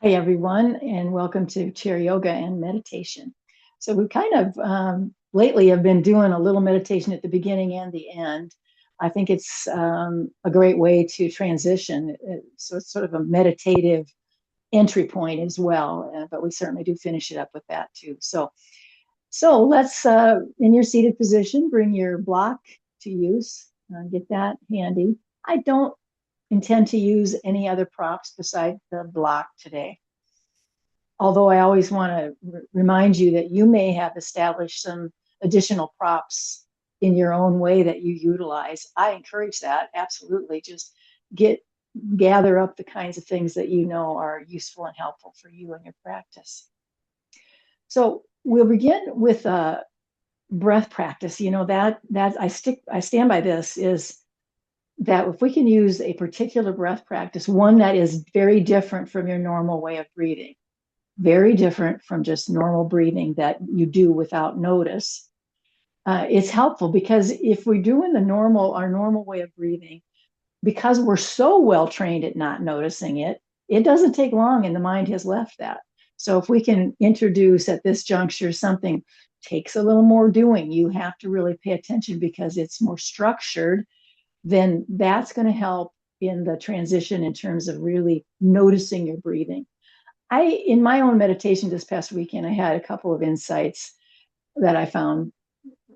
Hi, everyone, and welcome to Chair Yoga and Meditation. So, we kind of lately have been doing a little meditation at the beginning and the end. I think it's a great way to transition. So, it's sort of a meditative entry point as well, but we certainly do finish it up with that too. So let's, in your seated position, bring your block to use. Get that handy. I don't intend to use any other props beside the block today. Although I always want to remind you that you may have established some additional props in your own way that you utilize. I encourage that, absolutely. Just get gather up the kinds of things that you know are useful and helpful for you in your practice. So we'll begin with a breath practice. You know that I stand by this is that if we can use a particular breath practice, one that is very different from your normal way of breathing, very different from just normal breathing that you do without notice. It's helpful because if we're doing our normal way of breathing, because we're so well trained at not noticing it, it doesn't take long and the mind has left that. So if we can introduce at this juncture something takes a little more doing, you have to really pay attention because it's more structured, then that's going to help in the transition in terms of really noticing your breathing. In my own meditation this past weekend, I had a couple of insights that I found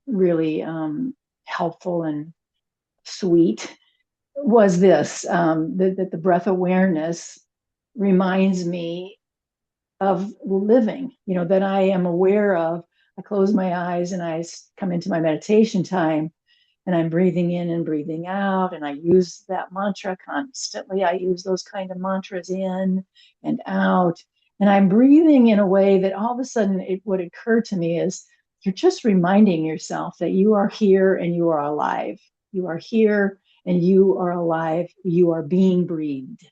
really helpful and sweet. Was this that the breath awareness reminds me of living, that I am aware of. I close my eyes and I come into my meditation time and I'm breathing in and breathing out. And I use that mantra constantly. I use those kind of mantras in and out. And I'm breathing in a way that all of a sudden it would occur to me is you're just reminding yourself that you are here and you are alive. You are here and you are alive. You are being breathed.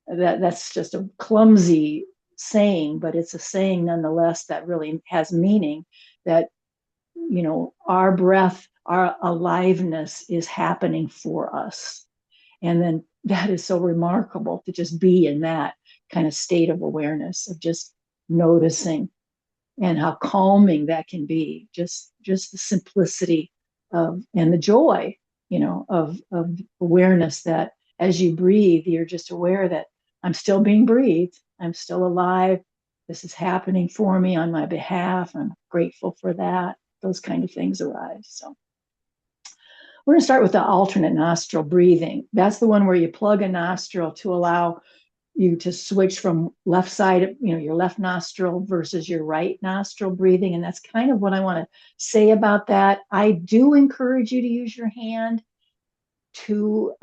That's just a clumsy saying, but it's a saying nonetheless that really has meaning that our breath, our aliveness is happening for us. And then that is so remarkable to just be in that kind of state of awareness of just noticing and how calming that can be. Just the simplicity of and the joy, of awareness that as you breathe, you're just aware that I'm still being breathed. I'm still alive. This is happening for me on my behalf. I'm grateful for that. Those kind of things arise. So we're going to start with the alternate nostril breathing. That's the one where you plug a nostril to allow you to switch from left side, your left nostril versus your right nostril breathing. And that's kind of what I want to say about that. I do encourage you to use your hand to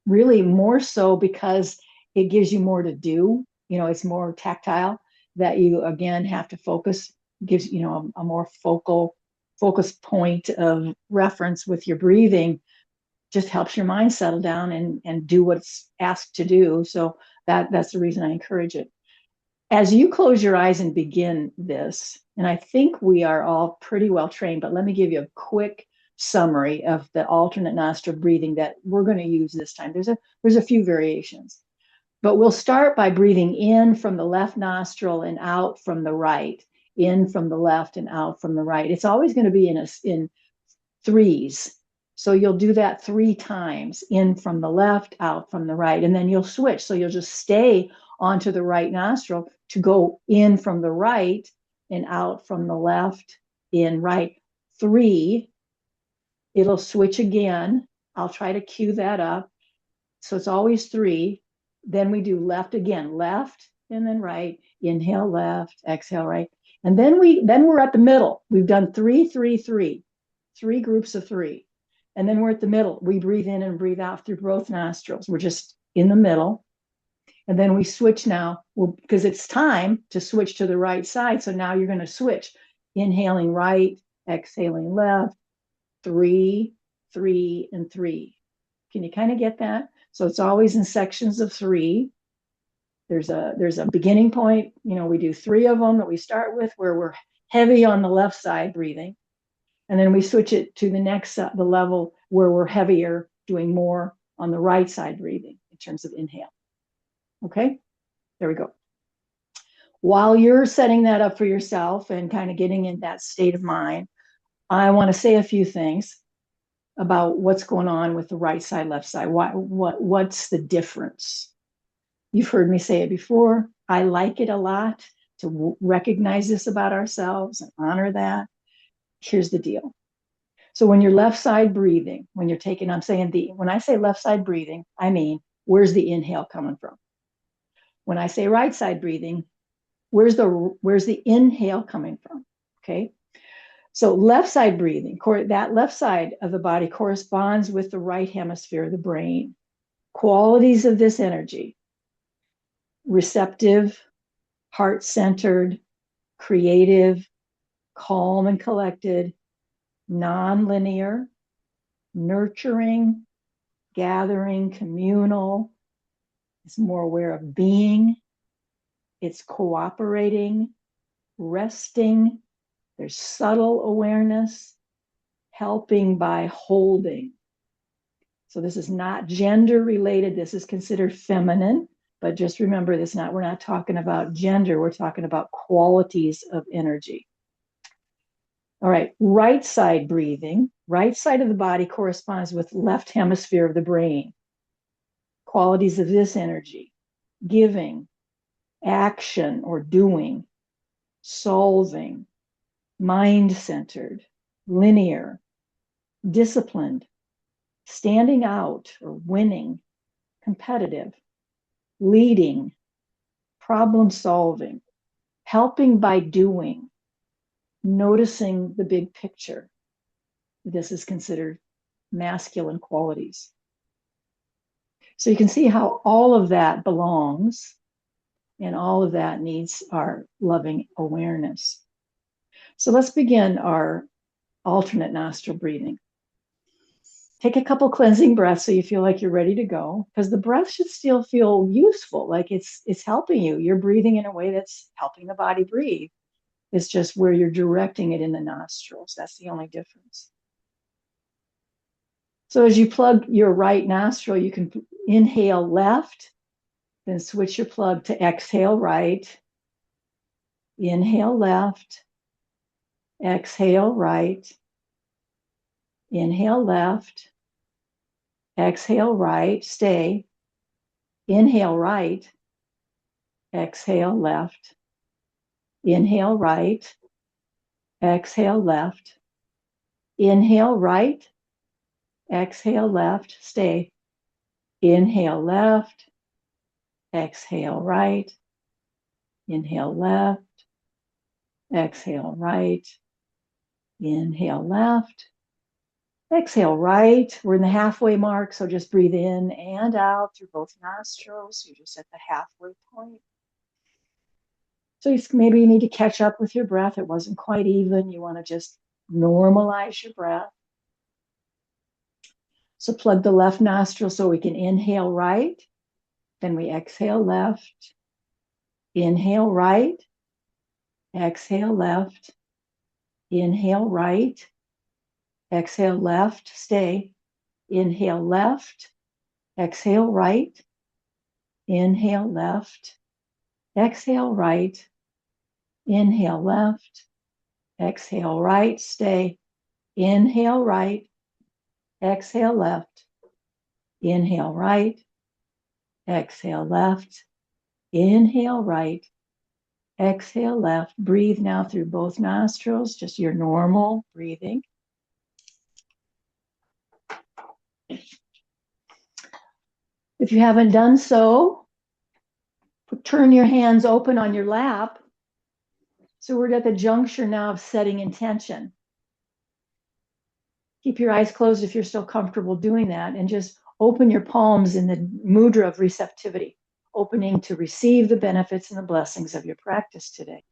really more so because it gives you more to do. It's more tactile that you, again, have to focus, gives, a more focus point of reference with your breathing, just helps your mind settle down and do what it's asked to do. So that's the reason I encourage it. As you close your eyes and begin this, and I think we are all pretty well trained, but let me give you a quick summary of the alternate nostril breathing that we're going to use this time. There's a few variations, but we'll start by breathing in from the left nostril and out from the right, in from the left and out from the right. It's always going to be in threes. So you'll do that 3 times, in from the left, out from the right, and then you'll switch. So you'll just stay onto the right nostril to go in from the right and out from the left, in right. 3, it'll switch again. I'll try to cue that up. So it's always 3. Then we do left again, left and then right. Inhale left, exhale right. And then we're at the middle. We've done 3, 3, 3. 3 groups of 3. And then we're at the middle. We breathe in and breathe out through both nostrils. We're just in the middle. And then we switch now, because it's time to switch to the right side. So now you're going to switch. Inhaling right, exhaling left, 3, 3, and 3. Can you kind of get that? So it's always in sections of 3. There's a beginning point. We do 3 of them that we start with where we're heavy on the left side breathing. And then we switch it to the level where we're heavier, doing more on the right side breathing in terms of inhale. Okay, there we go. While you're setting that up for yourself and kind of getting in that state of mind, I want to say a few things about what's going on with the right side, left side. What's the difference? You've heard me say it before. I like it a lot to recognize this about ourselves and honor that. Here's the deal. So when you're left side breathing, when you're taking, when I say left side breathing, I mean, where's the inhale coming from? When I say right side breathing, where's the inhale coming from? Okay. So left side breathing, that left side of the body corresponds with the right hemisphere of the brain. Qualities of this energy: receptive, heart-centered, creative, calm and collected, non-linear, nurturing, gathering, communal. It's more aware of being. It's cooperating, resting. There's subtle awareness, helping by holding. So this is not gender related. This is considered feminine, but just remember this, we're not talking about gender. We're talking about qualities of energy. All right, right side breathing. Right side of the body corresponds with left hemisphere of the brain. Qualities of this energy: giving, action or doing, solving, mind-centered, linear, disciplined, standing out or winning, competitive, leading, problem solving, helping by doing, noticing the big picture. This is considered masculine qualities. So you can see how all of that belongs, and all of that needs our loving awareness. So let's begin our alternate nostril breathing. Take a couple cleansing breaths so you feel like you're ready to go, because the breath should still feel useful, like it's helping you. You're breathing in a way that's helping the body breathe. It's just where you're directing it in the nostrils. That's the only difference. So as you plug your right nostril, you can inhale left, then switch your plug to exhale right. Inhale left, exhale right. Inhale left, exhale right, stay. Inhale right, exhale left. Inhale right, exhale left. Inhale right, exhale left, stay. Inhale left, exhale right. Inhale left, exhale right. Inhale left, exhale right. We're in the halfway mark, so just breathe in and out through both nostrils. You're just at the halfway point. So maybe you need to catch up with your breath. It wasn't quite even. You want to just normalize your breath. So plug the left nostril so we can inhale right. Then we exhale left. Inhale right. Exhale left. Inhale right. Exhale left. Stay. Inhale left. Exhale right. Inhale left. Exhale right. Inhale left. Exhale right. Stay. Inhale right. Exhale left. Inhale right. Exhale left. Inhale right. Exhale left. Breathe now through both nostrils, just your normal breathing. If you haven't done so, turn your hands open on your lap. So we're at the juncture now of setting intention. Keep your eyes closed if you're still comfortable doing that, and just open your palms in the mudra of receptivity, opening to receive the benefits and the blessings of your practice today.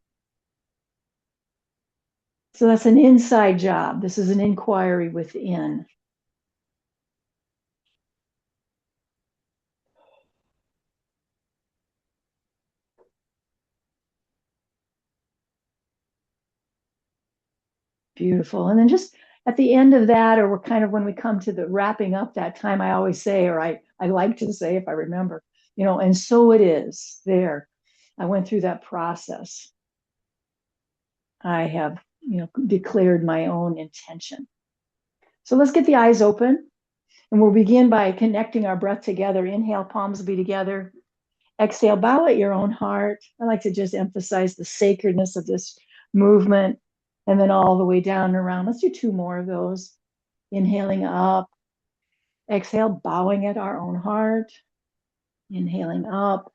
So that's an inside job. This is an inquiry within. Beautiful. And then just at the end of that, or we're kind of when we come to the wrapping up that time, I always say, or I like to say if I remember, and so it is there. I went through that process. I have, declared my own intention. So let's get the eyes open, and we'll begin by connecting our breath together. Inhale, palms will be together. Exhale, bow at your own heart. I like to just emphasize the sacredness of this movement, and then all the way down and around. Let's do 2 more of those. Inhaling up. Exhale, bowing at our own heart. Inhaling up,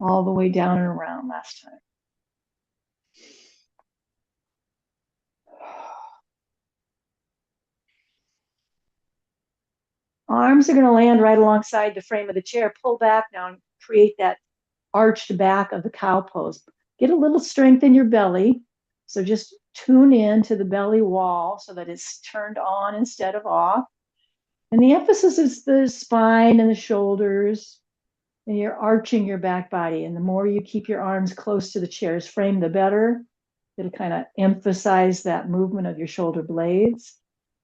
all the way down and around last time. Arms are going to land right alongside the frame of the chair. Pull back now and create that arched back of the cow pose. Get a little strength in your belly. So just tune in to the belly wall so that it's turned on instead of off. And the emphasis is the spine and the shoulders, and you're arching your back body. And the more you keep your arms close to the chair's frame, the better. It'll kind of emphasize that movement of your shoulder blades.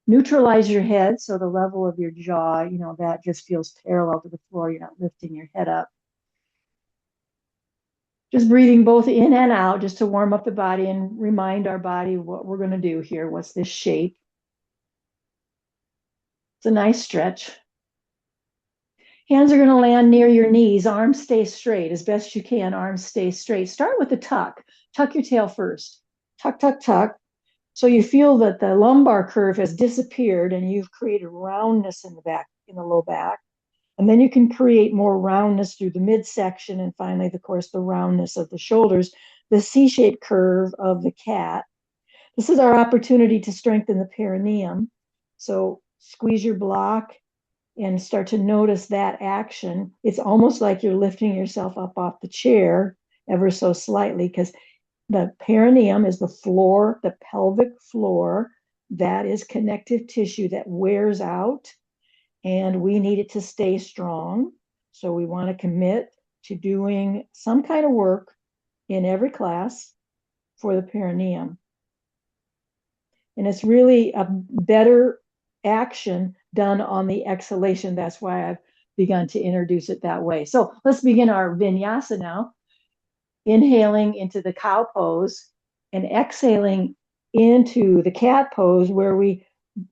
Neutralize your head, so the level of your jaw, that just feels parallel to the floor. You're not lifting your head up. Just breathing both in and out just to warm up the body and remind our body what we're going to do here. What's this shape? It's a nice stretch. Hands are going to land near your knees. Arms stay straight as best you can. Arms stay straight. Start with the tuck. Tuck your tail first. Tuck, tuck, tuck. So you feel that the lumbar curve has disappeared and you've created roundness in the back, in the low back. And then you can create more roundness through the midsection and finally, of course, the roundness of the shoulders, the C-shaped curve of the cat. This is our opportunity to strengthen the perineum. So squeeze your block and start to notice that action. It's almost like you're lifting yourself up off the chair ever so slightly, because the perineum is the floor, the pelvic floor. That is connective tissue that wears out, and we need it to stay strong. So we want to commit to doing some kind of work in every class for the perineum. And it's really a better action done on the exhalation. That's why I've begun to introduce it that way. So let's begin our vinyasa now. Inhaling into the cow pose and exhaling into the cat pose where we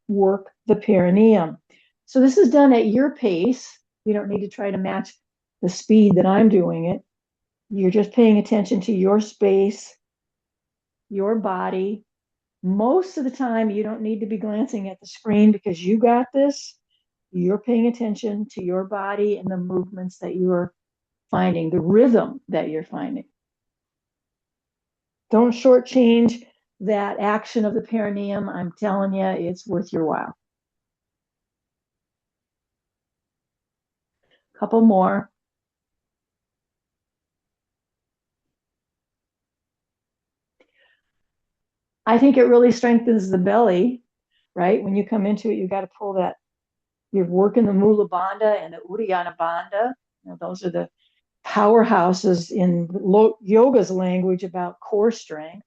work the perineum. So this is done at your pace. You don't need to try to match the speed that I'm doing it. You're just paying attention to your space, your body. Most of the time, you don't need to be glancing at the screen because you got this. You're paying attention to your body and the movements that you're finding, the rhythm that you're finding. Don't shortchange that action of the perineum. I'm telling you, it's worth your while. Couple more. I think it really strengthens the belly, right? When you come into it, you got to pull that. You're working the Mula Bandha and the Uddiyana Bandha. Those are the powerhouses in yoga's language about core strength.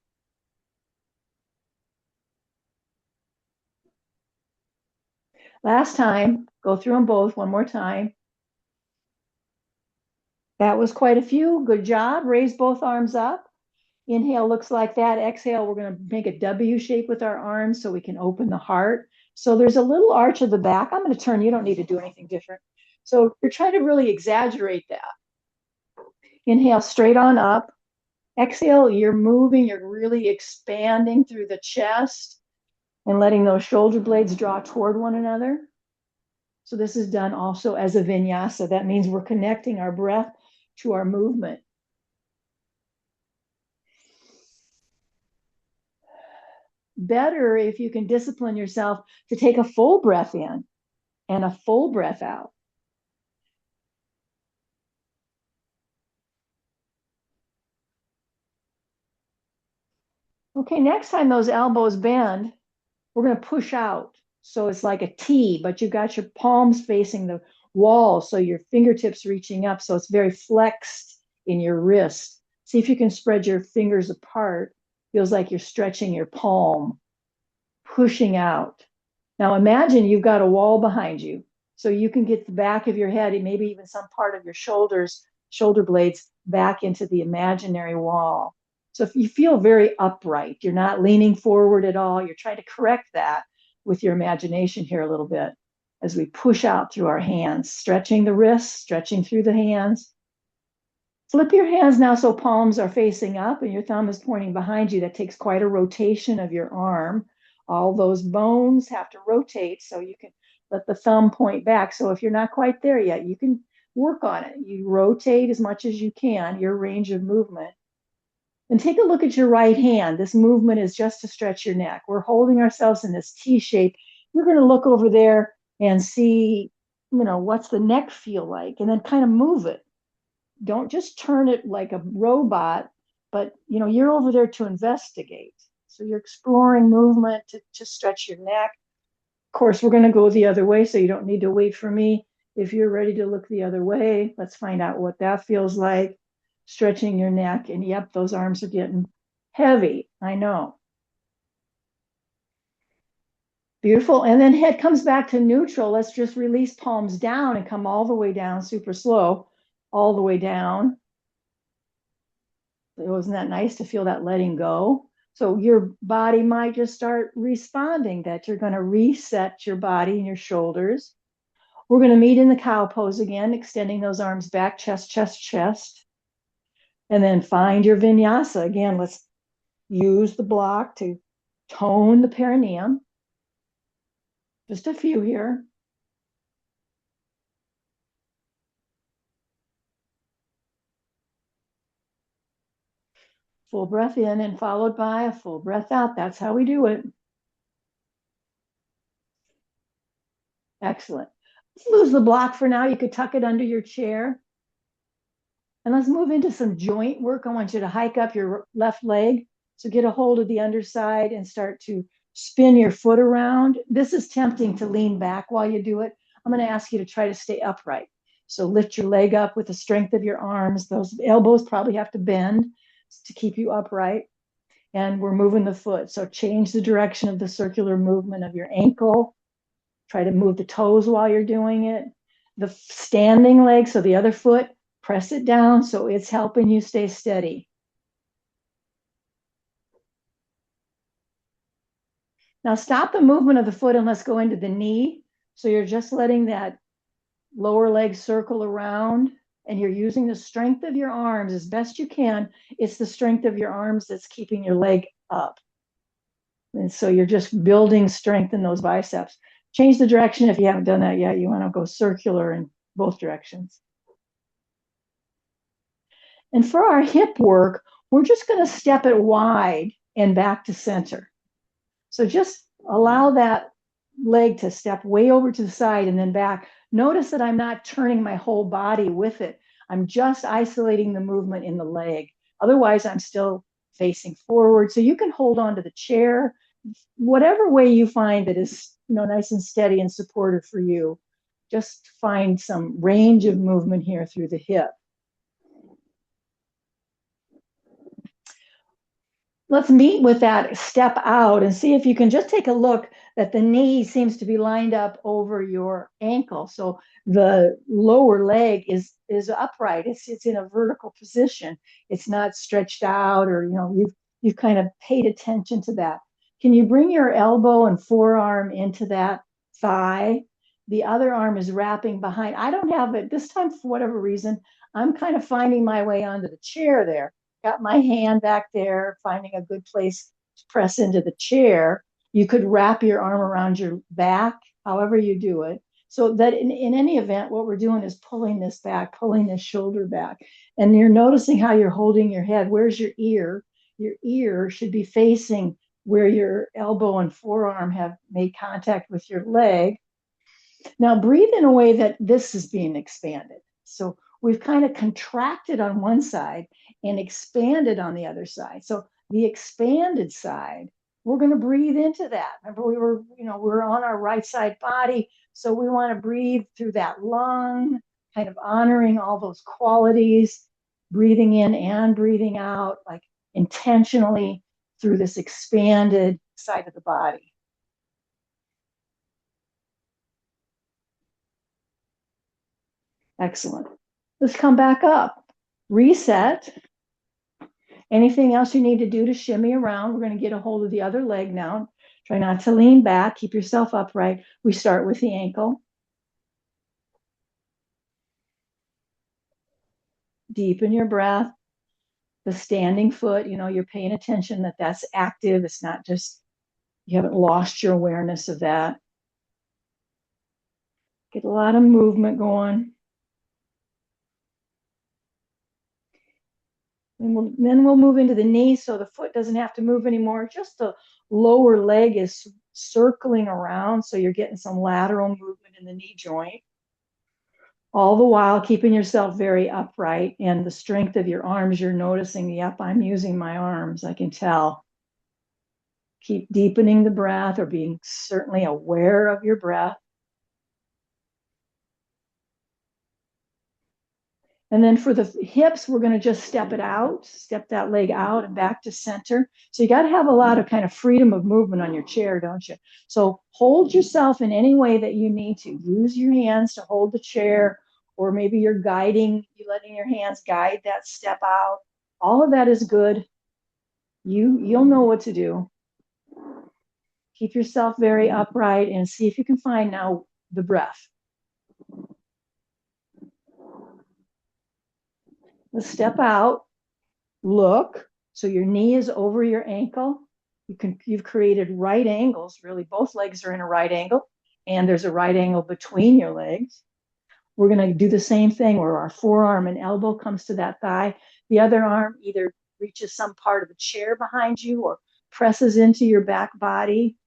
Last time, go through them both one more time. That was quite a few. Good job. Raise both arms up. Inhale looks like that. Exhale, we're going to make a W shape with our arms so we can open the heart. So there's a little arch of the back. I'm going to turn. You don't need to do anything different. So you're trying to really exaggerate that. Inhale straight on up. Exhale, you're moving. You're really expanding through the chest and letting those shoulder blades draw toward one another. So this is done also as a vinyasa. That means we're connecting our breath to our movement. Better if you can discipline yourself to take a full breath in and a full breath out. Okay, next time those elbows bend, we're going to push out. So it's like a T, but you've got your palms facing the wall, so your fingertips reaching up. So it's very flexed in your wrist. See if you can spread your fingers apart. Feels like you're stretching your palm, pushing out. Now imagine you've got a wall behind you, so you can get the back of your head and maybe even some part of your shoulders, shoulder blades back into the imaginary wall. So if you feel very upright, you're not leaning forward at all, you're trying to correct that with your imagination here a little bit as we push out through our hands, stretching the wrists, stretching through the hands. Flip your hands now so palms are facing up and your thumb is pointing behind you. That takes quite a rotation of your arm. All those bones have to rotate so you can let the thumb point back. So if you're not quite there yet, you can work on it. You rotate as much as you can, your range of movement. And take a look at your right hand. This movement is just to stretch your neck. We're holding ourselves in this T shape. You're going to look over there and see, what's the neck feel like, and then kind of move it. Don't just turn it like a robot, but you're over there to investigate. So you're exploring movement to stretch your neck. Of course, we're going to go the other way, so you don't need to wait for me. If you're ready to look the other way, let's find out what that feels like. Stretching your neck, and yep, those arms are getting heavy. I know. Beautiful. And then head comes back to neutral. Let's just release palms down and come all the way down, super slow, all the way down. Wasn't that nice to feel that letting go? So your body might just start responding that you're going to reset your body and your shoulders. We're going to meet in the cow pose again, extending those arms back, chest, chest, chest. And then find your vinyasa. Again, let's use the block to tone the perineum. Just a few here. Full breath in and followed by a full breath out. That's how we do it. Excellent. Let's lose the block for now. You could tuck it under your chair. And let's move into some joint work. I want you to hike up your left leg. So get a hold of the underside and start to spin your foot around. This is tempting to lean back while you do it. I'm going to ask you to try to stay upright. So lift your leg up with the strength of your arms. Those elbows probably have to bend to keep you upright. And we're moving the foot. So change the direction of the circular movement of your ankle. Try to move the toes while you're doing it. The standing leg, so the other foot, press it down so it's helping you stay steady. Now stop the movement of the foot and let's go into the knee. So you're just letting that lower leg circle around and you're using the strength of your arms as best you can. It's the strength of your arms that's keeping your leg up. And so you're just building strength in those biceps. Change the direction if you haven't done that yet. You want to go circular in both directions. And for our hip work, we're just going to step it wide and back to center. So just allow that leg to step way over to the side and then back. Notice that I'm not turning my whole body with it. I'm just isolating the movement in the leg. Otherwise, I'm still facing forward. So you can hold on to the chair, whatever way you find that is nice and steady and supportive for you. Just find some range of movement here through the hip. Let's meet with that step out and see if you can just take a look that the knee seems to be lined up over your ankle. So the lower leg is upright. It's in a vertical position. It's not stretched out, or you've kind of paid attention to that. Can you bring your elbow and forearm into that thigh? The other arm is wrapping behind. I don't have it this time for whatever reason. I'm kind of finding my way onto the chair there. Got my hand back there, finding a good place to press into the chair. You could wrap your arm around your back, however you do it. So that in any event, what we're doing is pulling this back, pulling this shoulder back. And you're noticing how you're holding your head. Where's your ear? Your ear should be facing where your elbow and forearm have made contact with your leg. Now breathe in a way that this is being expanded. So we've kind of contracted on one side and expanded on the other side. So the expanded side, we're going to breathe into that. Remember, we're on our right side body. So we want to breathe through that lung, kind of honoring all those qualities, breathing in and breathing out, like intentionally through this expanded side of the body. Excellent. Let's come back up. Reset. Anything else you need to do to shimmy around? We're going to get a hold of the other leg now. Try not to lean back. Keep yourself upright. We start with the ankle. Deepen your breath. The standing foot, you're paying attention that that's active. It's not just, you haven't lost your awareness of that. Get a lot of movement going. And then we'll move into the knee so the foot doesn't have to move anymore. Just the lower leg is circling around, so you're getting some lateral movement in the knee joint. All the while keeping yourself very upright, and the strength of your arms, you're noticing, yep, I'm using my arms, I can tell. Keep deepening the breath, or being certainly aware of your breath. And then for the hips, we're going to just step that leg out and back to center. So you got to have a lot of kind of freedom of movement on your chair, don't you? So hold yourself in any way that you need to. Use your hands to hold the chair, or maybe you're letting your hands guide that step out. All of that is good. You'll know what to do. Keep yourself very upright and see if you can find now the breath. Let's step out. Look, so your knee is over your ankle. You've created right angles, really. Both legs are in a right angle, and there's a right angle between your legs. We're going to do the same thing where our forearm and elbow comes to that thigh. The other arm either reaches some part of the chair behind you or presses into your back body.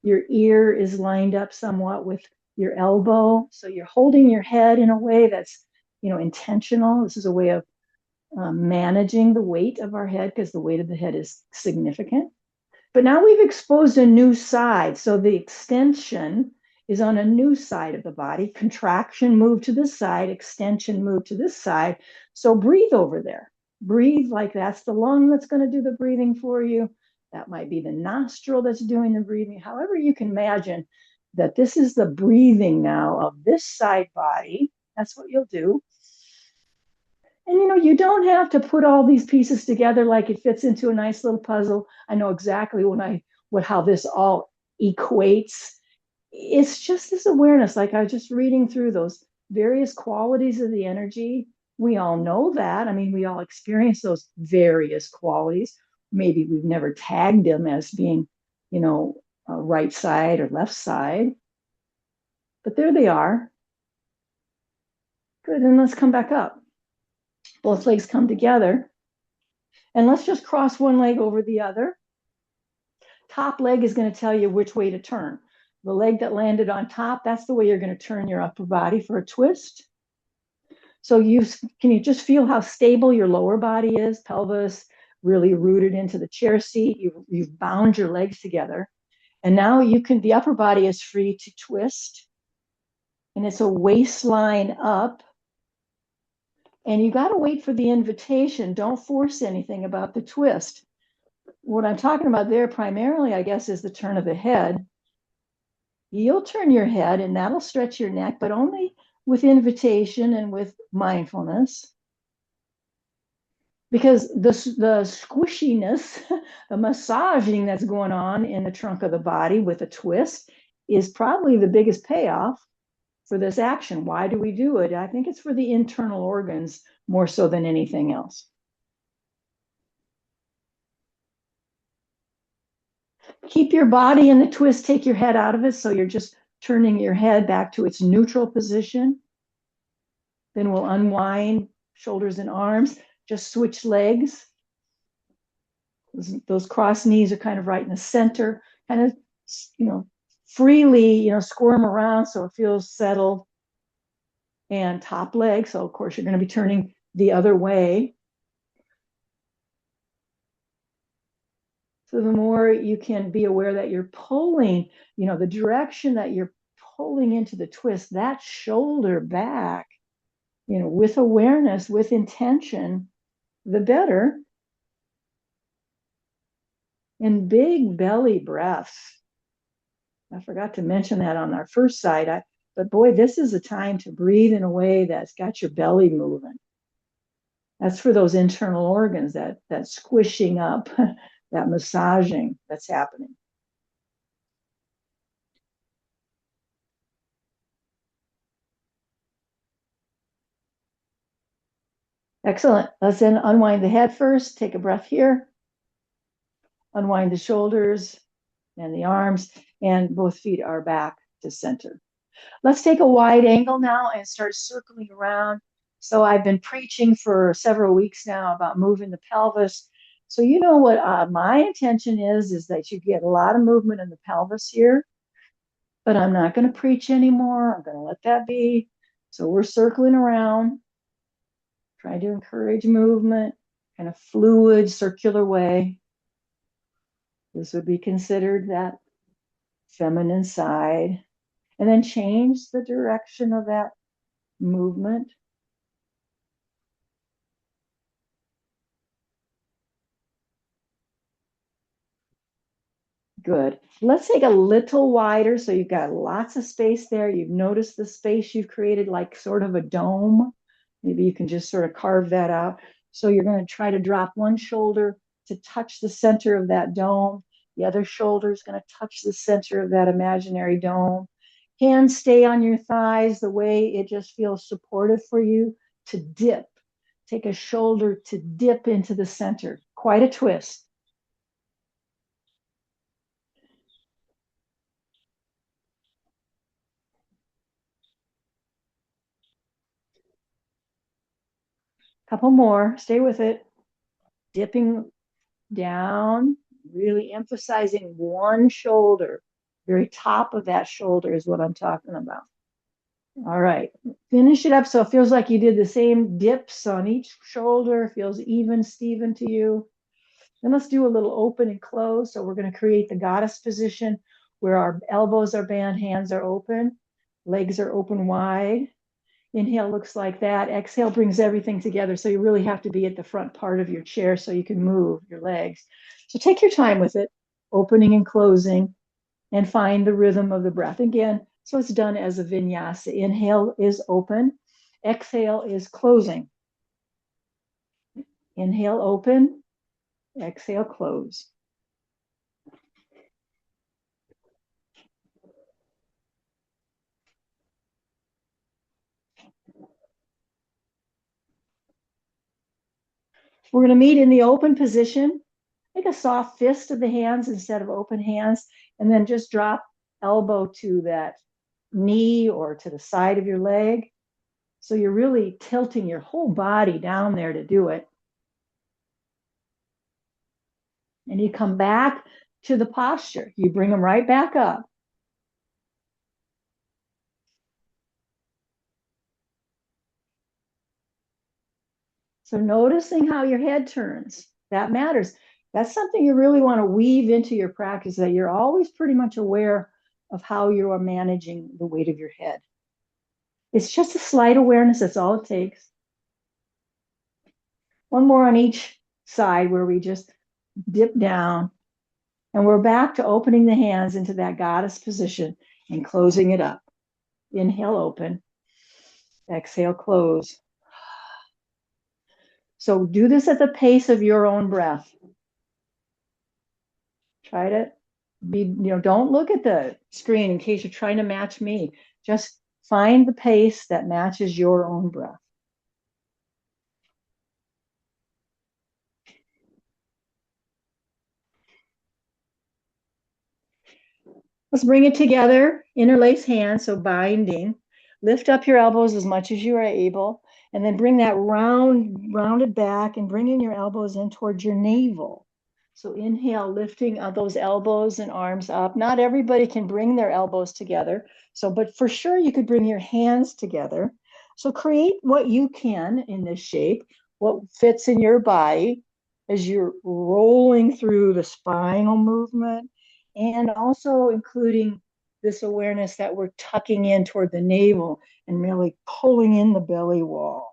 Your ear is lined up somewhat with your elbow. So you're holding your head in a way that's, intentional. This is a way of managing the weight of our head, because the weight of the head is significant. But now we've exposed a new side. So the extension is on a new side of the body. Contraction, move to this side. Extension, move to this side. So breathe over there. Breathe like that's the lung that's going to do the breathing for you. That might be the nostril that's doing the breathing. However you can imagine that this is the breathing now of this side body. That's what you'll do. And you don't have to put all these pieces together like it fits into a nice little puzzle. I know exactly how this all equates. It's just this awareness, like I was just reading through those various qualities of the energy. We all know that. I mean, we all experience those various qualities. Maybe we've never tagged them as being, right side or left side. But there they are. Good. And let's come back up. Both legs come together. And let's just cross one leg over the other. Top leg is going to tell you which way to turn. The leg that landed on top, that's the way you're going to turn your upper body for a twist. So can you just feel how stable your lower body is? Pelvis really rooted into the chair seat. You've bound your legs together. And now the upper body is free to twist. And it's a waistline up. And you got to wait for the invitation. Don't force anything about the twist. What I'm talking about there primarily, I guess, is the turn of the head. You'll turn your head and that'll stretch your neck, but only with invitation and with mindfulness. Because the squishiness, the massaging that's going on in the trunk of the body with a twist is probably the biggest payoff for this action. Why do we do it? I think it's for the internal organs more so than anything else. Keep your body in the twist, take your head out of it, so you're just turning your head back to its neutral position. Then we'll unwind shoulders and arms, just switch legs. Those crossed knees are kind of right in the center, kind of, freely, squirm around so it feels settled. And top leg, so of course you're going to be turning the other way. So the more you can be aware that you're pulling, the direction that you're pulling into the twist, that shoulder back, with awareness, with intention, the better. And big belly breaths. I forgot to mention that on our first side. But boy, this is a time to breathe in a way that's got your belly moving. That's for those internal organs, that squishing up, that massaging that's happening. Excellent. Let's then unwind the head first. Take a breath here. Unwind the shoulders and the arms, and both feet are back to center. Let's take a wide angle now and start circling around. So I've been preaching for several weeks now about moving the pelvis. So you know what my intention is that you get a lot of movement in the pelvis here, but I'm not going to preach anymore. I'm going to let that be. So we're circling around, trying to encourage movement, kind of fluid, circular way. This would be considered that feminine side. And then change the direction of that movement. Good. Let's take a little wider. So you've got lots of space there. You've noticed the space you've created, like sort of a dome. Maybe you can just sort of carve that out. So you're going to try to drop one shoulder to touch the center of that dome. The other shoulder is going to touch the center of that imaginary dome. Hands stay on your thighs the way it just feels supportive for you to dip. Take a shoulder to dip into the center. Quite a twist. Couple more. Stay with it. Dipping down, really emphasizing one shoulder. Very top of that shoulder is what I'm talking about. All right. Finish it up so it feels like you did the same dips on each shoulder. Feels even, Steven, to you. Then let's do a little open and close. So we're going to create the goddess position where our elbows are bent, hands are open, legs are open wide. Inhale looks like that. Exhale brings everything together. So you really have to be at the front part of your chair so you can move your legs. So take your time with it, opening and closing, and find the rhythm of the breath. Again, so it's done as a vinyasa. Inhale is open. Exhale is closing. Inhale, open. Exhale, close. We're going to meet in the open position. Make a soft fist of the hands instead of open hands, and then just drop elbow to that knee or to the side of your leg. So you're really tilting your whole body down there to do it. And you come back to the posture. You bring them right back up. So noticing how your head turns, that matters. That's something you really want to weave into your practice, that you're always pretty much aware of how you are managing the weight of your head. It's just a slight awareness. That's all it takes. One more on each side where we just dip down. And we're back to opening the hands into that goddess position and closing it up. Inhale, open. Exhale, close. So do this at the pace of your own breath. Try to don't look at the screen in case you're trying to match me. Just find the pace that matches your own breath. Let's bring it together, interlace hands, so binding. Lift up your elbows as much as you are able, and then bring that rounded back and bring in your elbows in towards your navel. So inhale, lifting those elbows and arms up. Not everybody can bring their elbows together. So, but for sure you could bring your hands together. So create what you can in this shape, what fits in your body as you're rolling through the spinal movement, and also including this awareness that we're tucking in toward the navel and really pulling in the belly wall.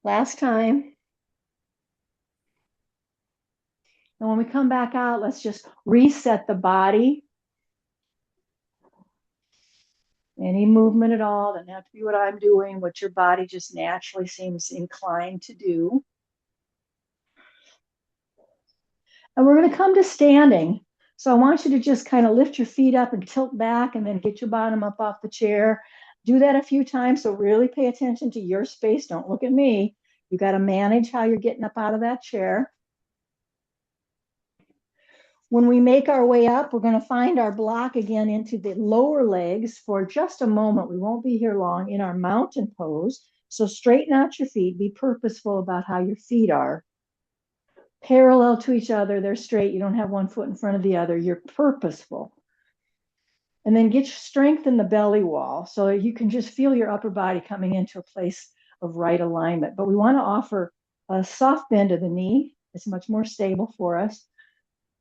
Last time. And when we come back out, let's just reset the body. Any movement at all doesn't have to be what I'm doing, what your body just naturally seems inclined to do. And we're going to come to standing. So I want you to just kind of lift your feet up and tilt back and then get your bottom up off the chair. Do that a few times. So really pay attention to your space. Don't look at me. You got to manage how you're getting up out of that chair. When we make our way up, we're going to find our block again into the lower legs for just a moment. We won't be here long in our mountain pose. So straighten out your feet. Be purposeful about how your feet are. Parallel to each other. They're straight. You don't have one foot in front of the other. You're purposeful. And then get your strength in the belly wall so you can just feel your upper body coming into a place of right alignment. But we want to offer a soft bend of the knee. It's much more stable for us.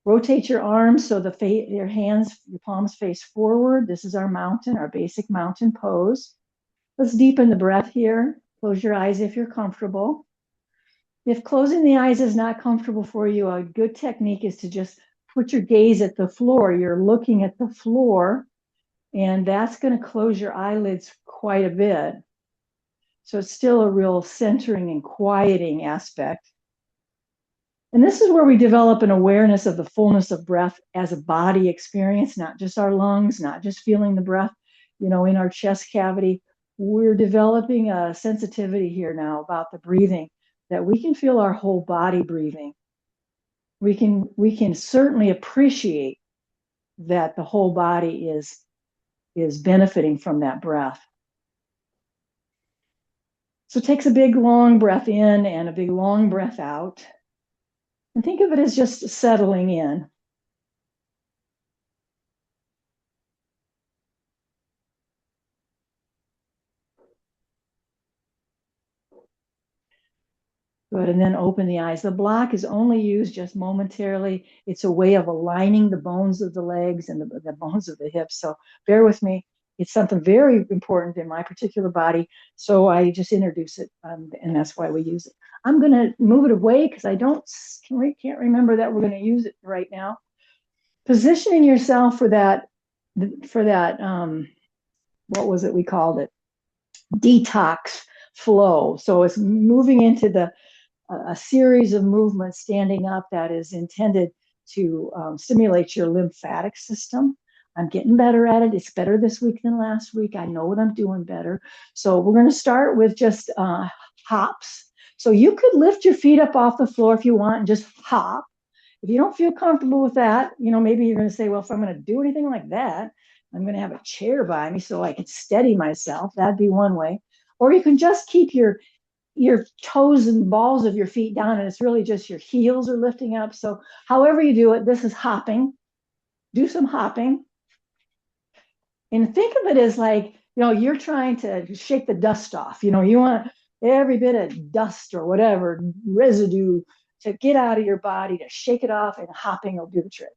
Rotate your arms so your hands, your palms face forward. This is our mountain, our basic mountain pose. Let's deepen the breath here. Close your eyes if you're comfortable. If closing the eyes is not comfortable for you, a good technique is to just put your gaze at the floor. You're looking at the floor, and that's going to close your eyelids quite a bit. So it's still a real centering and quieting aspect. And this is where we develop an awareness of the fullness of breath as a body experience, not just our lungs, not just feeling the breath, in our chest cavity. We're developing a sensitivity here now about the breathing, that we can feel our whole body breathing. We can certainly appreciate that the whole body is benefiting from that breath. So it takes a big long breath in and a big long breath out. And think of it as just settling in. Good, and then open the eyes. The block is only used just momentarily. It's a way of aligning the bones of the legs and the bones of the hips. So bear with me. It's something very important in my particular body. So I just introduce it, and that's why we use it. I'm going to move it away because I can't remember that we're going to use it right now. Positioning yourself for that, what was it we called it? Detox flow. So it's moving into a series of movements standing up that is intended to stimulate your lymphatic system. I'm getting better at it. It's better this week than last week. I know what I'm doing better. So we're going to start with just hops. So you could lift your feet up off the floor if you want and just hop. If you don't feel comfortable with that, maybe you're going to say, well, if I'm going to do anything like that, I'm going to have a chair by me so I can steady myself. That'd be one way. Or you can just keep your toes and balls of your feet down, and it's really just your heels are lifting up. So however you do it, this is hopping. Do some hopping. And think of it as like, you're trying to shake the dust off. You want every bit of dust or whatever residue to get out of your body, to shake it off, and hopping will do the trick.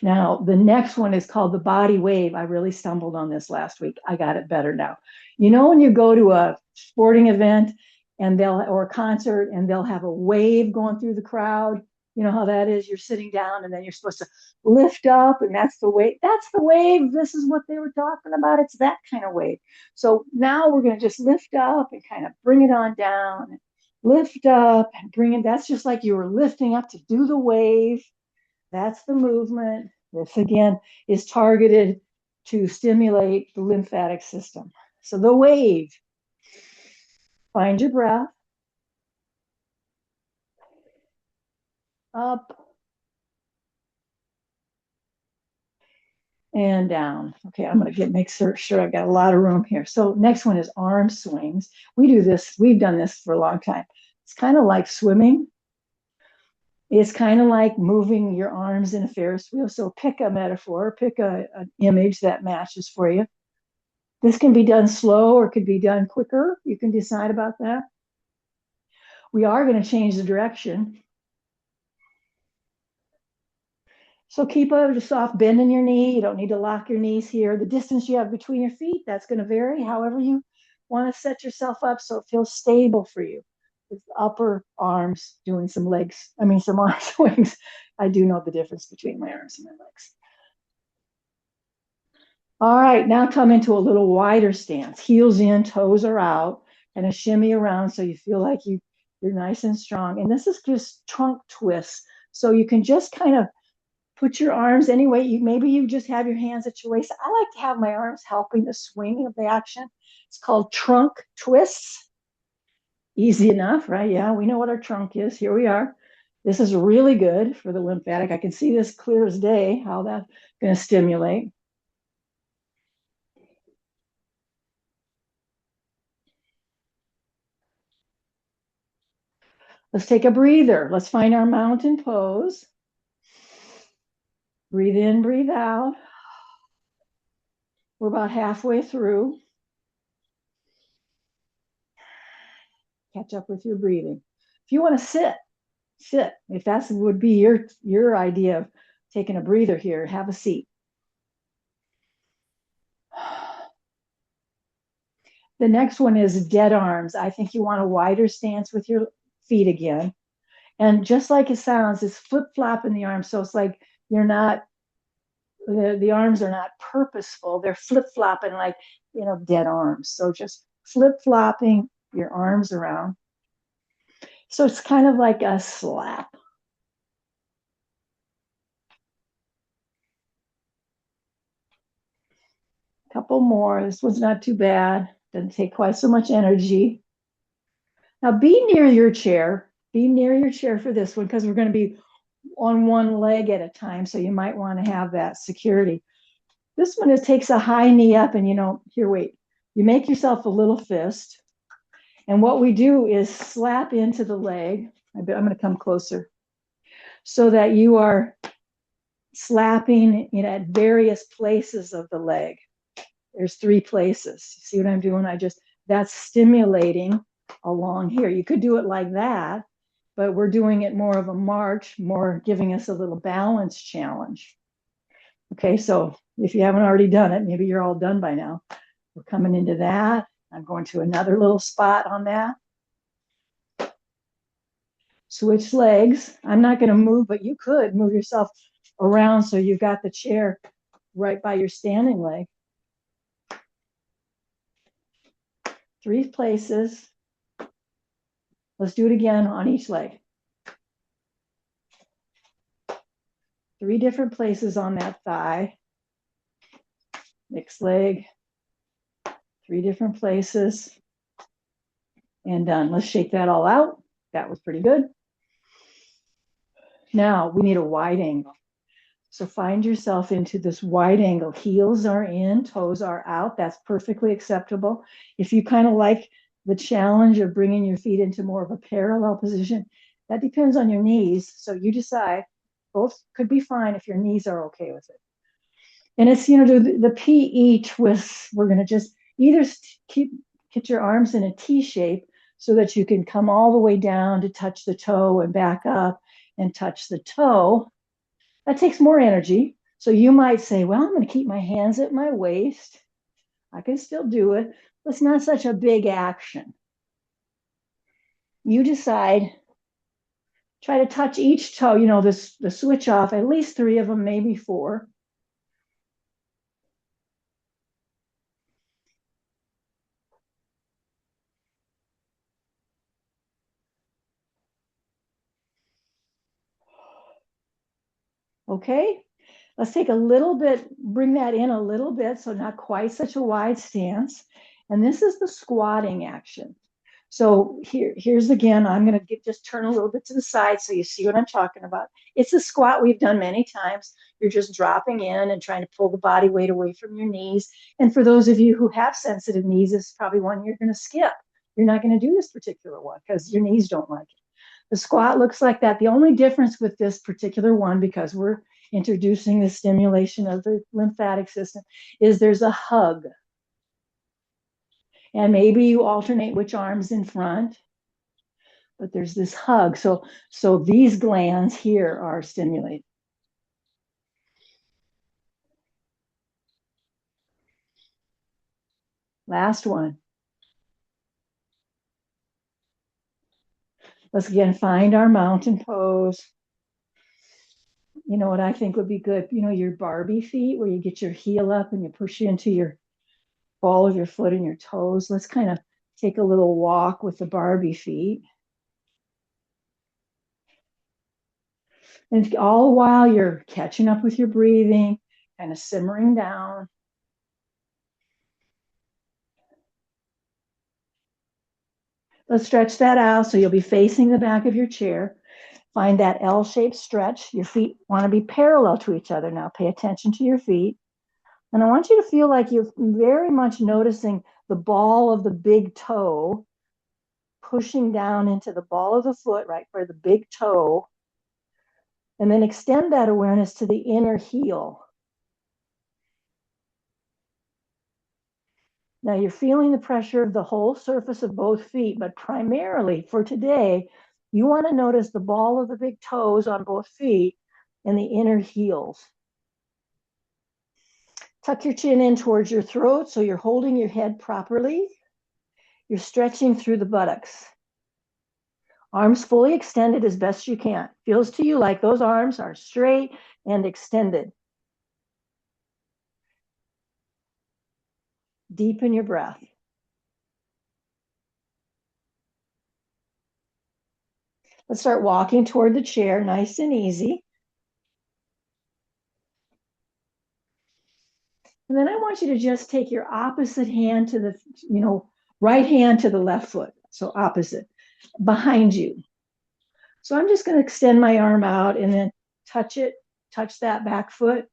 Now, the next one is called the body wave. I really stumbled on this last week. I got it better now. When you go to a sporting event or a concert and they'll have a wave going through the crowd, you know how that is? You're sitting down and then you're supposed to lift up, and that's the wave. That's the wave. This is what they were talking about. It's that kind of wave. So now we're going to just lift up and kind of bring it on down. Lift up and bring it. That's just like you were lifting up to do the wave. That's the movement. This again is targeted to stimulate the lymphatic system. So the wave. Find your breath. Up and down. Okay, I'm going to make sure I got a lot of room here. So next one is arm swings. We've done this for a long time. It's kind of like swimming. It's kind of like moving your arms in a Ferris wheel. So pick a metaphor, pick an image that matches for you. This can be done slow or could be done quicker. You can decide about that. We are going to change the direction. So keep a soft bend in your knee. You don't need to lock your knees here. The distance you have between your feet, that's going to vary however you want to set yourself up so it feels stable for you. with upper arms doing some legs, some arm swings. I do know the difference between my arms and my legs. All right, now come into a little wider stance. Heels in, toes are out, and a shimmy around so you feel like you're nice and strong. And this is just trunk twists. So you can just kind of put your arms anyway. Maybe you just have your hands at your waist. I like to have my arms helping the swing of the action. It's called trunk twists. Easy enough, right? Yeah, we know what our trunk is. Here we are. This is really good for the lymphatic. I can see this clear as day, how that's going to stimulate. Let's take a breather. Let's find our mountain pose. Breathe in, breathe out. We're about halfway through. Catch up with your breathing. If you want to sit. If that would be your idea of taking a breather here, have a seat. The next one is dead arms. I think you want a wider stance with your feet again. And just like it sounds, it's flip-flopping the arms. So it's like you're not, the arms are not purposeful. They're flip-flopping like, dead arms. So just flip-flopping your arms around. So it's kind of like a slap. Couple more. This one's not too bad. Doesn't take quite so much energy. Now be near your chair. Be near your chair for this one because we're going to be on one leg at a time. So you might want to have that security. This one, it takes a high knee up and, here, wait. You make yourself a little fist. And what we do is slap into the leg. I'm going to come closer so that you are slapping at various places of the leg. There's 3 places. See what I'm doing? That's stimulating along here. You could do it like that, but we're doing it more of a march, more giving us a little balance challenge. Okay, so if you haven't already done it, maybe you're all done by now. We're coming into that. I'm going to another little spot on that. Switch legs. I'm not going to move, but you could move yourself around so you've got the chair right by your standing leg. 3 places. Let's do it again on each leg. 3 different places on that thigh. Next leg. 3 different places. And done. Let's shake that all out. That was pretty good. Now we need a wide angle. So find yourself into this wide angle. Heels are in, toes are out. That's perfectly acceptable. If you kind of like the challenge of bringing your feet into more of a parallel position, that depends on your knees. So you decide. Both could be fine if your knees are okay with it. And it's, the PE twists. We're going to just either get your arms in a T shape so that you can come all the way down to touch the toe and back up and touch the toe. That takes more energy. So you might say, well, I'm going to keep my hands at my waist. I can still do it. It's not such a big action. You decide, try to touch each toe, the switch off, at least 3 of them, maybe 4. Okay, let's take a little bit, bring that in a little bit, so not quite such a wide stance. And this is the squatting action. So here's again, I'm going to just turn a little bit to the side so you see what I'm talking about. It's a squat we've done many times. You're just dropping in and trying to pull the body weight away from your knees. And for those of you who have sensitive knees, this is probably one you're going to skip. You're not going to do this particular one because your knees don't like it. The squat looks like that. The only difference with this particular one, because we're introducing the stimulation of the lymphatic system, is there's a hug. And maybe you alternate which arm's in front, but there's this hug. So these glands here are stimulated. Last one. Let's again find our mountain pose. You know what I think would be good? You know, your Barbie feet, where you get your heel up and you push into your ball of your foot and your toes. Let's kind of take a little walk with the Barbie feet. And all while you're catching up with your breathing, kind of simmering down. Let's stretch that out so you'll be facing the back of your chair. Find that L-shaped stretch. Your feet want to be parallel to each other now. Pay attention to your feet. And I want you to feel like you're very much noticing the ball of the big toe pushing down into the ball of the foot, right where the big toe, and then extend that awareness to the inner heel. Now you're feeling the pressure of the whole surface of both feet, but primarily for today, you want to notice the ball of the big toes on both feet and the inner heels. Tuck your chin in towards your throat so you're holding your head properly. You're stretching through the buttocks. Arms fully extended as best you can. Feels to you like those arms are straight and extended. Deepen your breath. Let's start walking toward the chair, nice and easy. And then I want you to just take your opposite hand to the, right hand to the left foot. So opposite, behind you. So I'm just going to extend my arm out and then touch that back foot.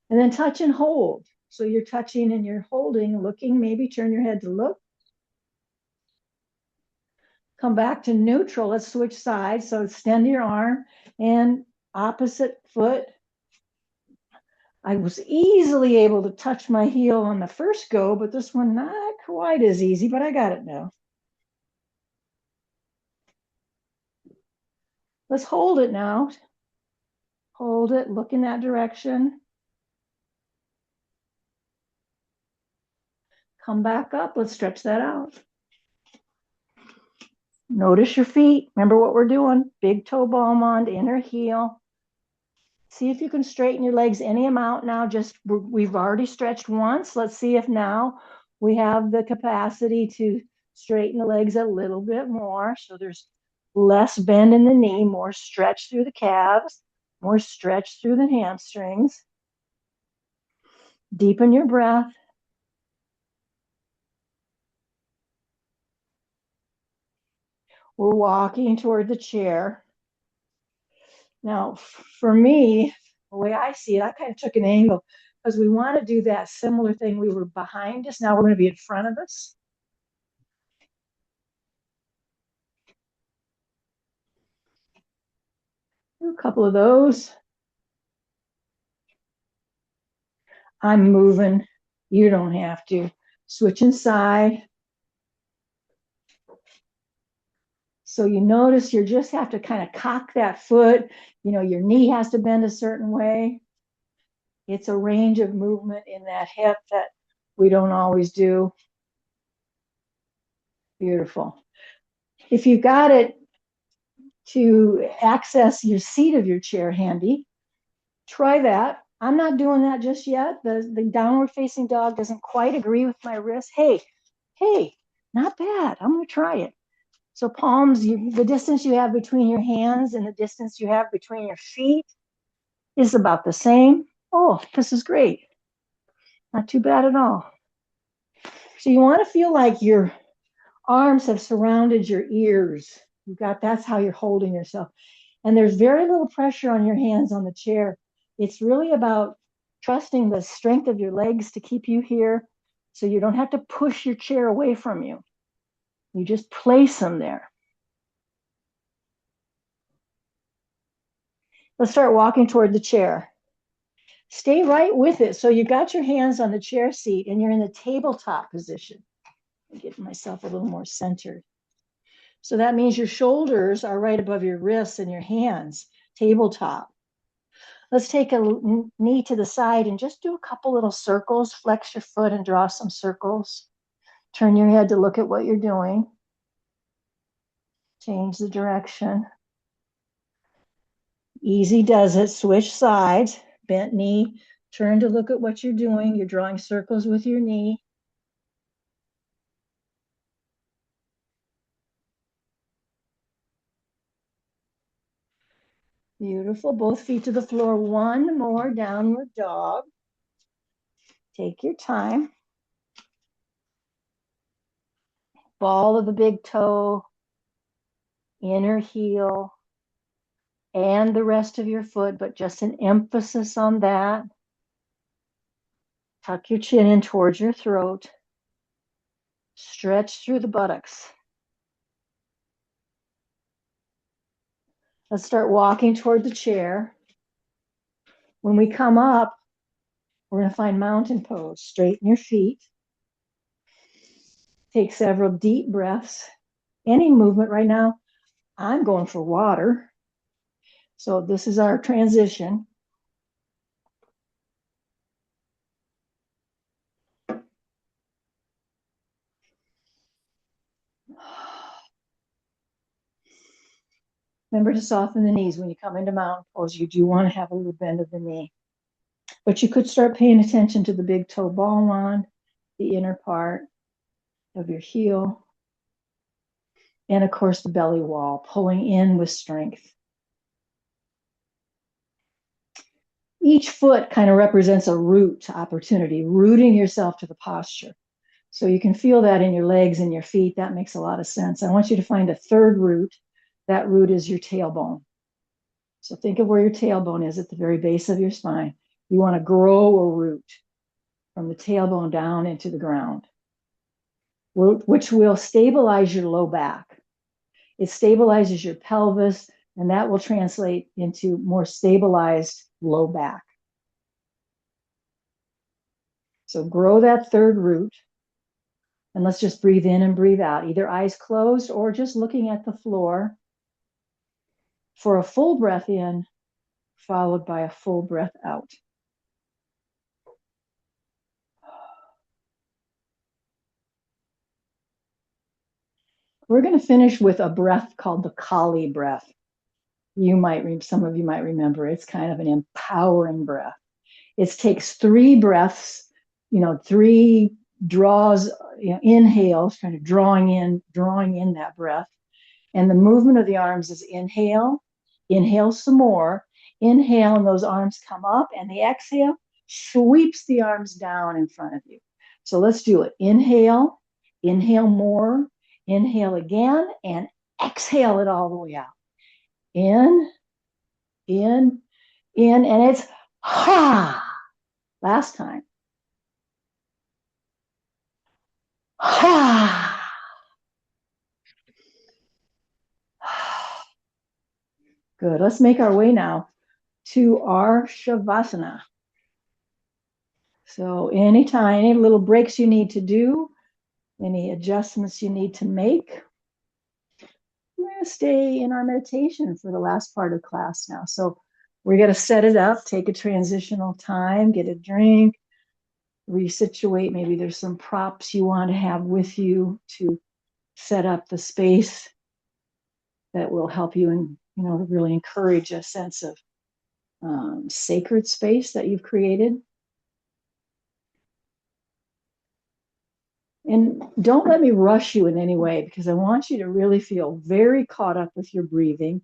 And then touch and hold. So you're touching and you're holding, looking, maybe turn your head to look. Come back to neutral. Let's switch sides. So extend your arm and opposite foot. I was easily able to touch my heel on the first go, but this one not quite as easy, but I got it now. Let's hold it now. Hold it, look in that direction. Come back up, let's stretch that out. Notice your feet. Remember what we're doing. Big toe ball mond, inner heel. See if you can straighten your legs any amount now. We've already stretched once. Let's see if now we have the capacity to straighten the legs a little bit more. So there's less bend in the knee, more stretch through the calves, more stretch through the hamstrings. Deepen your breath. We're walking toward the chair. Now, for me, the way I see it, I kind of took an angle because we want to do that similar thing. We were behind us. Now we're going to be in front of us. Do a couple of those. I'm moving. You don't have to. Switch inside. So you notice you just have to kind of cock that foot. Your knee has to bend a certain way. It's a range of movement in that hip that we don't always do. Beautiful. If you've got it to access your seat of your chair handy, try that. I'm not doing that just yet. The downward facing dog doesn't quite agree with my wrist. Hey, not bad. I'm going to try it. So palms, the distance you have between your hands and the distance you have between your feet is about the same. Oh, this is great. Not too bad at all. So you want to feel like your arms have surrounded your ears. That's how you're holding yourself. And there's very little pressure on your hands on the chair. It's really about trusting the strength of your legs to keep you here so you don't have to push your chair away from you. You just place them there. Let's start walking toward the chair. Stay right with it. So you got your hands on the chair seat and you're in the tabletop position. I'm getting myself a little more centered. So that means your shoulders are right above your wrists and your hands, tabletop. Let's take a knee to the side and just do a couple little circles. Flex your foot and draw some circles. Turn your head to look at what you're doing. Change the direction. Easy does it. Switch sides. Bent knee. Turn to look at what you're doing. You're drawing circles with your knee. Beautiful. Both feet to the floor. One more downward dog. Take your time. Ball of the big toe, inner heel, and the rest of your foot, but just an emphasis on that. Tuck your chin in towards your throat. Stretch through the buttocks. Let's start walking toward the chair. When we come up, we're going to find mountain pose. Straighten your feet. Take several deep breaths. Any movement right now, I'm going for water. So this is our transition. Remember to soften the knees when you come into mountain pose. You do want to have a little bend of the knee. But you could start paying attention to the big toe ball wand, the inner part of your heel, and of course the belly wall, pulling in with strength. Each foot kind of represents a root opportunity, rooting yourself to the posture. So you can feel that in your legs and your feet. That makes a lot of sense. I want you to find a third root. That root is your tailbone. So think of where your tailbone is at the very base of your spine. You want to grow a root from the tailbone down into the ground, which will stabilize your low back. It stabilizes your pelvis, and that will translate into more stabilized low back. So grow that third root, and let's just breathe in and breathe out, either eyes closed or just looking at the floor for a full breath in, followed by a full breath out. We're going to finish with a breath called the Kali breath. Some of you might remember, it's kind of an empowering breath. It takes 3 breaths, 3 draws, inhales, kind of drawing in that breath. And the movement of the arms is inhale some more, inhale, and those arms come up, and the exhale sweeps the arms down in front of you. So let's do it. Inhale more, inhale again, and exhale it all the way out. In, and it's ha. Last time. Ha. Good. Let's make our way now to our Shavasana. So anytime, any little breaks you need to do, any adjustments you need to make, we're going to stay in our meditation for the last part of class now. So we're going to set it up, take a transitional time, get a drink, resituate. Maybe there's some props you want to have with you to set up the space that will help you and really encourage a sense of sacred space that you've created. And don't let me rush you in any way, because I want you to really feel very caught up with your breathing,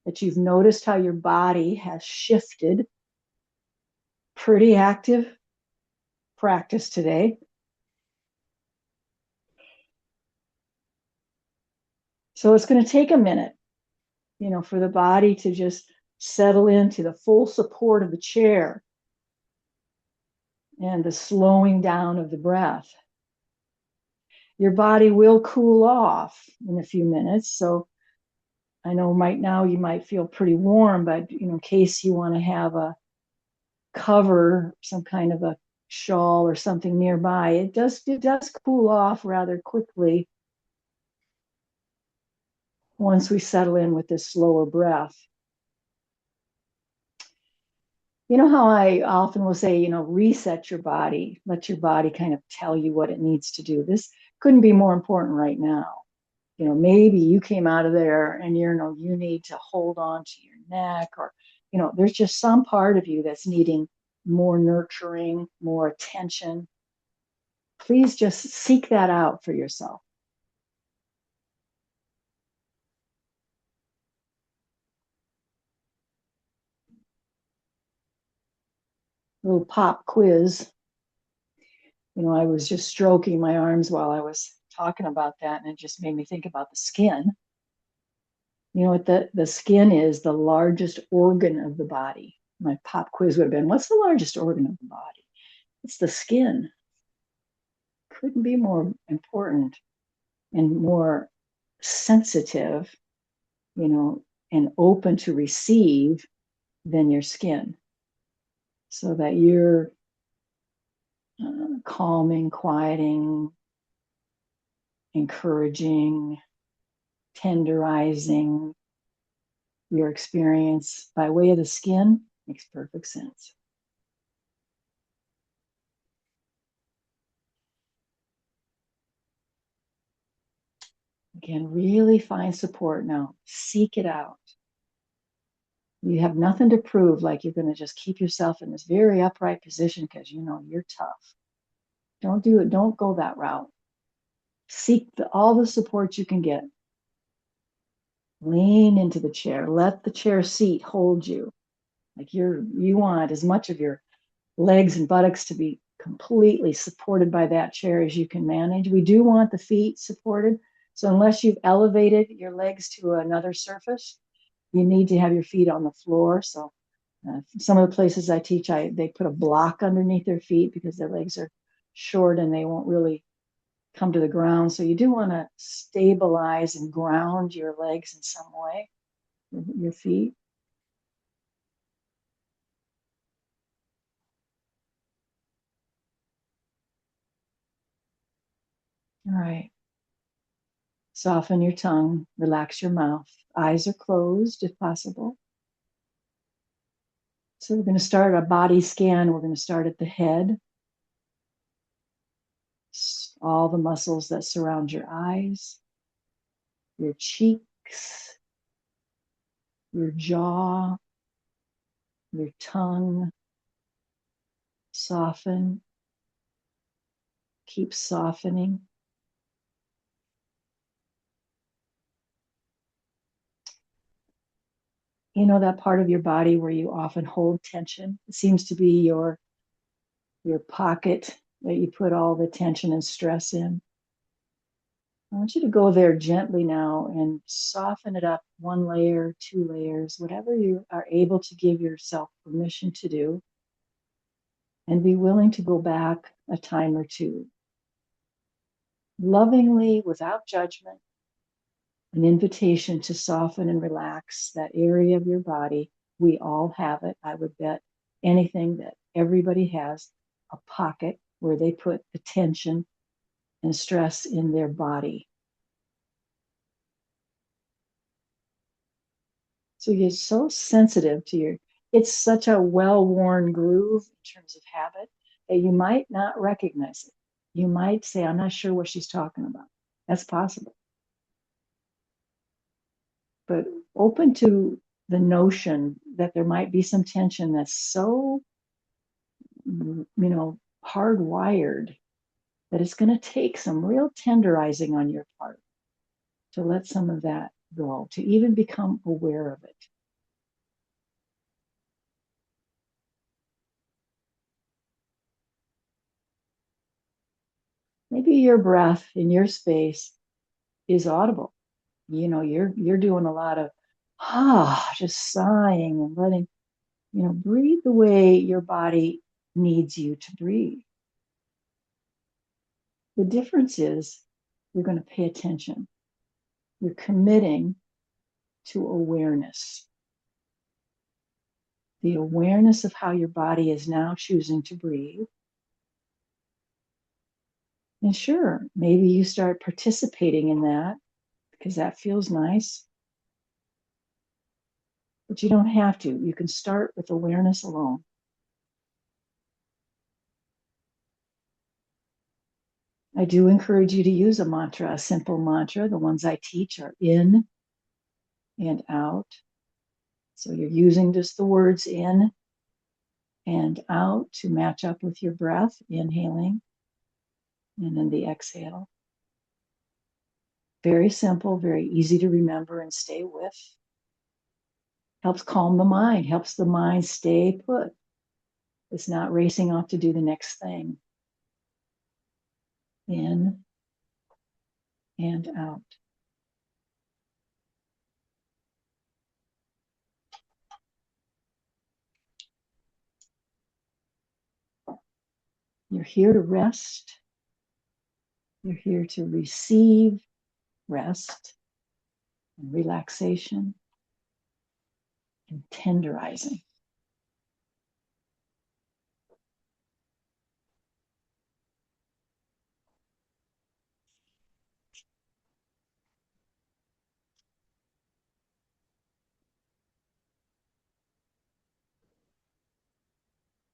that you've noticed how your body has shifted. Pretty active practice today. So it's going to take a minute, for the body to just settle into the full support of the chair and the slowing down of the breath. Your body will cool off in a few minutes. So I know right now you might feel pretty warm, but in case you want to have a cover, some kind of a shawl or something nearby, it does cool off rather quickly once we settle in with this slower breath. You know how I often will say, reset your body, let your body kind of tell you what it needs to do. This couldn't be more important right now. maybe you came out of there and you need to hold on to your neck, or there's just some part of you that's needing more nurturing, more attention. Please just seek that out for yourself. Little pop quiz. I was just stroking my arms while I was talking about that, and it just made me think about the skin. You know what the skin is? The largest organ of the body. My pop quiz would have been, what's the largest organ of the body? It's the skin. Couldn't be more important and more sensitive, you know, and open to receive than your skin. So that you're calming, quieting, encouraging, tenderizing your experience by way of the skin makes perfect sense. Again, really find support now. Seek it out. You have nothing to prove, like you're going to just keep yourself in this very upright position because you're tough. Don't do it. Don't go that route. Seek all the support you can get. Lean into the chair. Let the chair seat hold you. Like you want as much of your legs and buttocks to be completely supported by that chair as you can manage. We do want the feet supported. So unless you've elevated your legs to another surface, you need to have your feet on the floor. So some of the places I teach, they put a block underneath their feet because their legs are short and they won't really come to the ground. So you do want to stabilize and ground your legs in some way, your feet. All right. Soften your tongue, relax your mouth. Eyes are closed if possible. So we're going to start a body scan. We're going to start at the head, all the muscles that surround your eyes, your cheeks, your jaw, your tongue. Soften. Keep softening. That part of your body where you often hold tension. It seems to be your pocket that you put all the tension and stress in. I want you to go there gently now and soften it up 1 layer, 2 layers, whatever you are able to give yourself permission to do, and be willing to go back a time or two. Lovingly, without judgment, an invitation to soften and relax that area of your body. We all have it. I would bet anything that everybody has a pocket where they put the tension and stress in their body. So you're so sensitive to it's such a well-worn groove in terms of habit that you might not recognize it. You might say, I'm not sure what she's talking about. That's possible. But open to the notion that there might be some tension that's so, hardwired that it's going to take some real tenderizing on your part to let some of that go, to even become aware of it. Maybe your breath in your space is audible. You're doing a lot of just sighing and letting, breathe the way your body needs you to breathe. The difference is you're going to pay attention. You're committing to awareness. The awareness of how your body is now choosing to breathe. And sure, maybe you start participating in that because that feels nice. But you don't have to. You can start with awareness alone. I I do encourage you to use a mantra, a simple mantra. The ones I teach are in and out. So you're using just the words in and out to match up with your breath, inhaling, and then the exhale. Very simple, very easy to remember and stay with. Helps calm the mind, helps the mind stay put. It's not racing off to do the next thing. In and out. You're here to rest. You're here to receive rest and relaxation and tenderizing.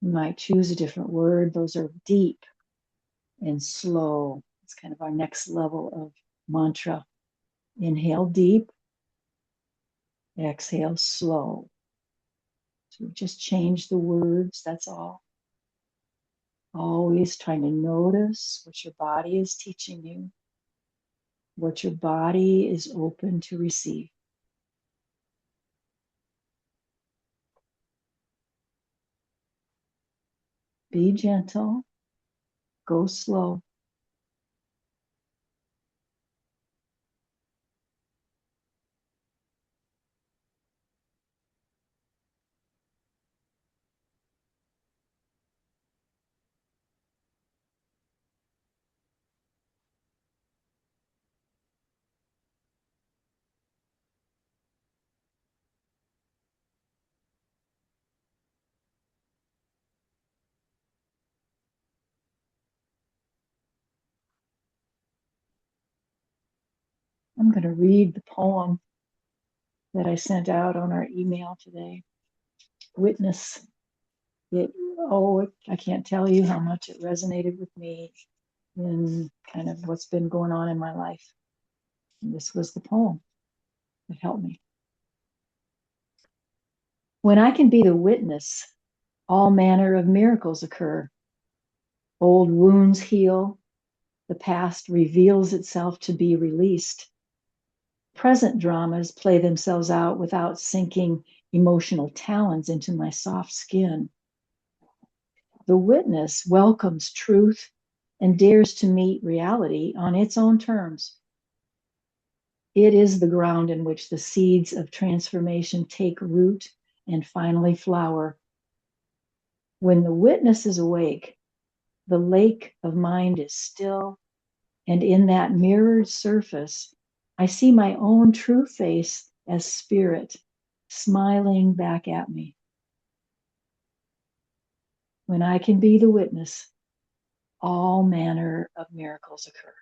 You might choose a different word. Those are deep and slow. It's kind of our next level of mantra. Inhale deep, exhale slow. So just change the words, that's all. Always trying to notice what your body is teaching you, what your body is open to receive. Be gentle, go slow. I'm going to read the poem that I sent out on our email today. Witness. I can't tell you how much it resonated with me in kind of what's been going on in my life. And this was the poem that helped me. When I can be the witness, all manner of miracles occur. Old wounds heal, the past reveals itself to be released. Present dramas play themselves out without sinking emotional talons into my soft skin. The witness welcomes truth and dares to meet reality on its own terms. It is the ground in which the seeds of transformation take root and finally flower. When the witness is awake, the lake of mind is still, and in that mirrored surface, I see my own true face as spirit, smiling back at me. When I can be the witness, all manner of miracles occur.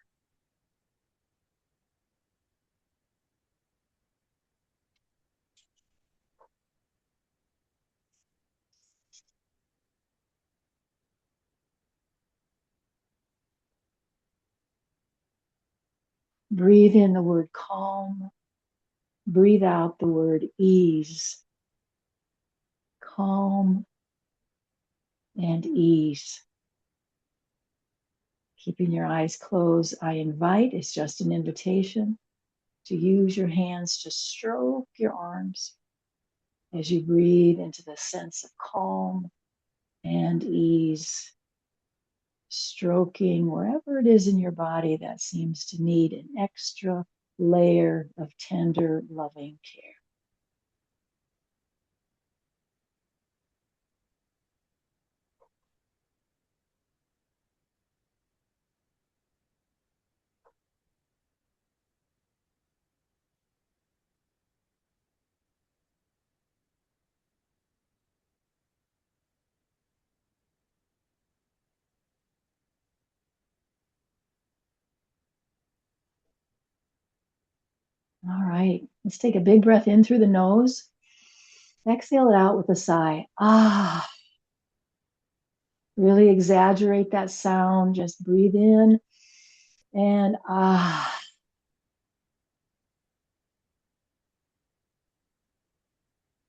Breathe in the word calm. Breathe out the word ease. Calm and ease. Keeping your eyes closed, I invite, it's just an invitation to use your hands to stroke your arms as you breathe into the sense of calm and ease, stroking wherever it is in your body that seems to need an extra layer of tender, loving care. All right, let's take a big breath in through the nose. Exhale it out with a sigh. Ah, really exaggerate that sound. Just breathe in And ah.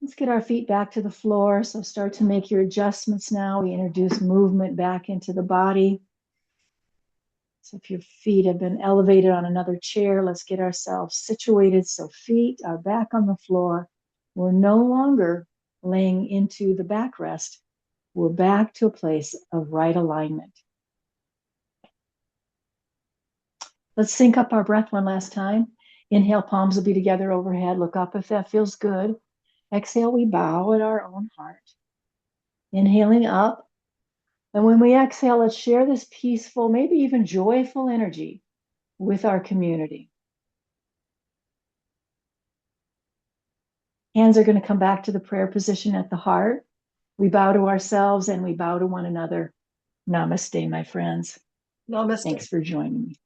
Let's get our feet back to the floor. So start to make your adjustments now. We introduce movement back into the body. So if your feet have been elevated on another chair, let's get ourselves situated so feet are back on the floor. We're no longer laying into the backrest. We're back to a place of right alignment. Let's sync up our breath one last time. Inhale, palms will be together overhead. Look up if that feels good. Exhale, we bow at our own heart. Inhaling up. And when we exhale, let's share this peaceful, maybe even joyful energy with our community. Hands are going to come back to the prayer position at the heart. We bow to ourselves and we bow to one another. Namaste, my friends. Namaste. Thanks for joining me.